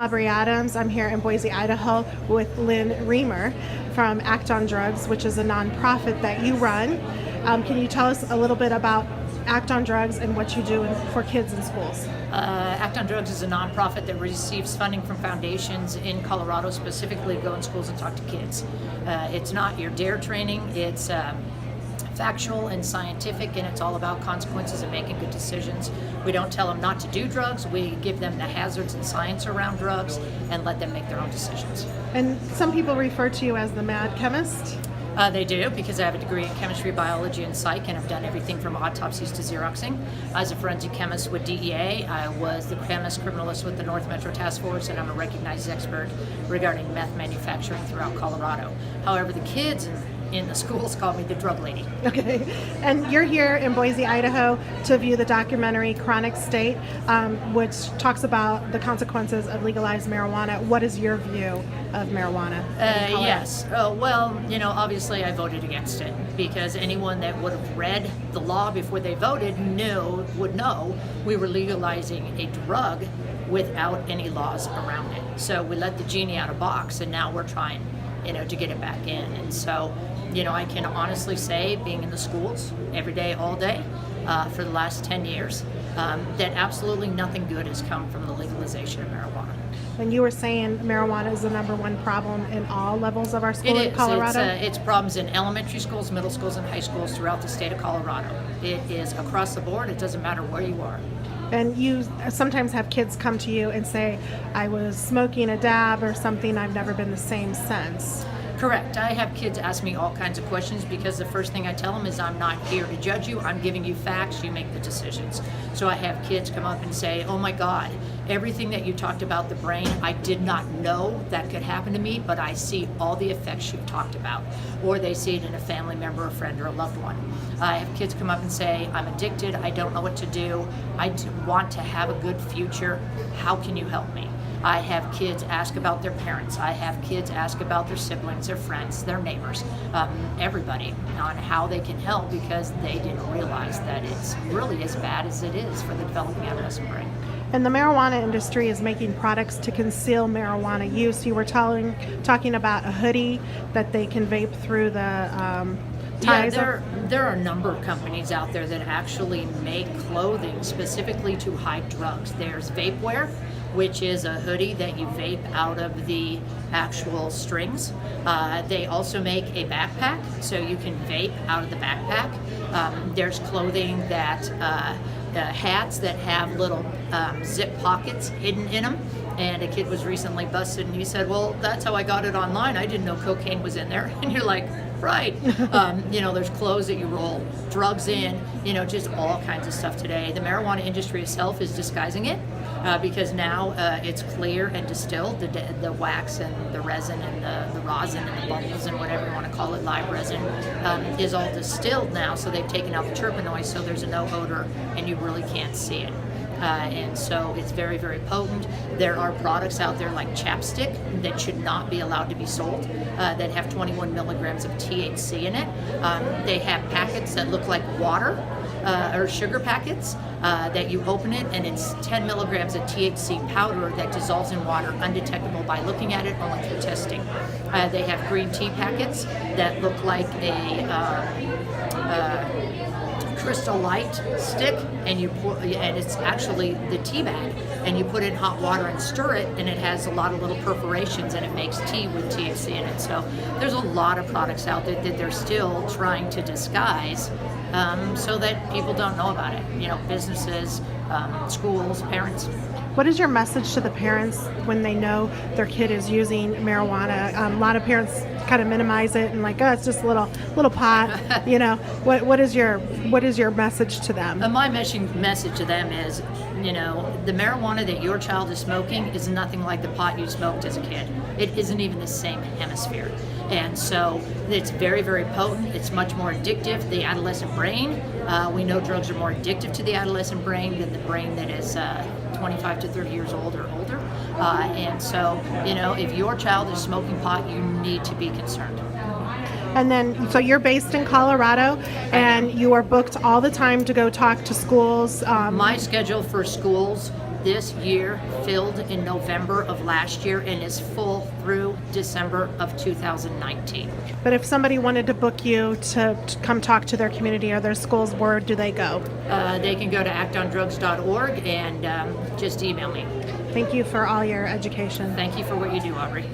Aubrey Adams. I'm here in Boise, Idaho with Lynn Riemer from Act on Drugs, which is a nonprofit that you run. Can you tell us a little bit about Act on Drugs and what you do for kids in schools? Act on Drugs is a nonprofit that receives funding from foundations in Colorado, specifically go in schools and talk to kids. It's not your DARE training, it's factual and scientific, and it's all about consequences and making good decisions. We don't tell them not to do drugs, we give them the hazards and science around drugs and let them make their own decisions. And some people refer to you as the Mad Chemist. They do, because I have a degree in chemistry, biology, and psych, and I've done everything from autopsies to Xeroxing. As a forensic chemist with DEA, I was the chemist criminalist with the North Metro Task Force, and I'm a recognized expert regarding meth manufacturing throughout Colorado. However, the kids in the schools call me the drug lady. Okay, and you're here in Boise, Idaho to view the documentary Chronic State, which talks about the consequences of legalized marijuana. What is your view of marijuana? Yes. Well, obviously I voted against it because anyone that would have read the law before they voted would know we were legalizing a drug without any laws around it. So we let the genie out of the box, and now we're trying, to get it back in. And so, I can honestly say, being in the schools every day, all day, for the last 10 years, that absolutely nothing good has come from the legalization of marijuana. And you were saying marijuana is the number one problem in all levels of our school in Colorado? It's problems in elementary schools, middle schools, and high schools throughout the state of Colorado. It is across the board. It doesn't matter where you are. And you sometimes have kids come to you and say, I was smoking a dab or something, I've never been the same since. Correct. I have kids ask me all kinds of questions because the first thing I tell them is I'm not here to judge you. I'm giving you facts. You make the decisions. So I have kids come up and say, oh my God, everything that you talked about the brain, I did not know that could happen to me, but I see all the effects you've talked about. Or they see it in a family member, a friend, or a loved one. I have kids come up and say, I'm addicted. I don't know what to do. I want to have a good future. How can you help me? I have kids ask about their parents. I have kids ask about their siblings, their friends, their neighbors, everybody, on how they can help because they didn't realize that it's really as bad as it is for the developing adolescent brain. And the marijuana industry is making products to conceal marijuana use. You were talking about a hoodie that they can vape through the ties. Yeah, there are a number of companies out there that actually make clothing specifically to hide drugs. There's Vapeware, which is a hoodie that you vape out of the actual strings. They also make a backpack, so you can vape out of the backpack. There's clothing that, hats that have little zip pockets hidden in them. And a kid was recently busted and he said, well, that's how I got it online. I didn't know cocaine was in there. And you're like, right. There's clothes that you roll drugs in, just all kinds of stuff today. The marijuana industry itself is disguising it because now it's clear and distilled. The wax and the resin and the rosin and the bubbles and whatever you want to call it, live resin, is all distilled now. So they've taken out the terpenoids, so there's no odor and you really can't see it. And so it's very, very potent. There are products out there like chapstick that should not be allowed to be sold that have 21 milligrams of THC in it. They have packets that look like water or sugar packets that you open it and it's 10 milligrams of THC powder that dissolves in water undetectable by looking at it only through testing. They have green tea packets that look like a Crystal Light stick, and it's actually the tea bag, and you put it in hot water and stir it, and it has a lot of little perforations, and it makes tea with THC in it. So there's a lot of products out there that they're still trying to disguise so that people don't know about it. Businesses, schools, parents. What is your message to the parents when they know their kid is using marijuana? A lot of parents kind of minimize it and like, oh, it's just a little pot. What is your message to them? My message to them is, the marijuana that your child is smoking is nothing like the pot you smoked as a kid. It isn't even the same hemisphere. And so it's very, very potent. It's much more addictive. The adolescent brain, we know drugs are more addictive to the adolescent brain than the brain that is 25 to 30 years old or older. And so, if your child is smoking pot, you need to be concerned. And then, so you're based in Colorado, and you are booked all the time to go talk to schools. My schedule for schools this year filled in November of last year and is full through December of 2019. But if somebody wanted to book you to come talk to their community or their schools, where do they go? They can go to actondrugs.org and just email me. Thank you for all your education. Thank you for what you do, Aubrey.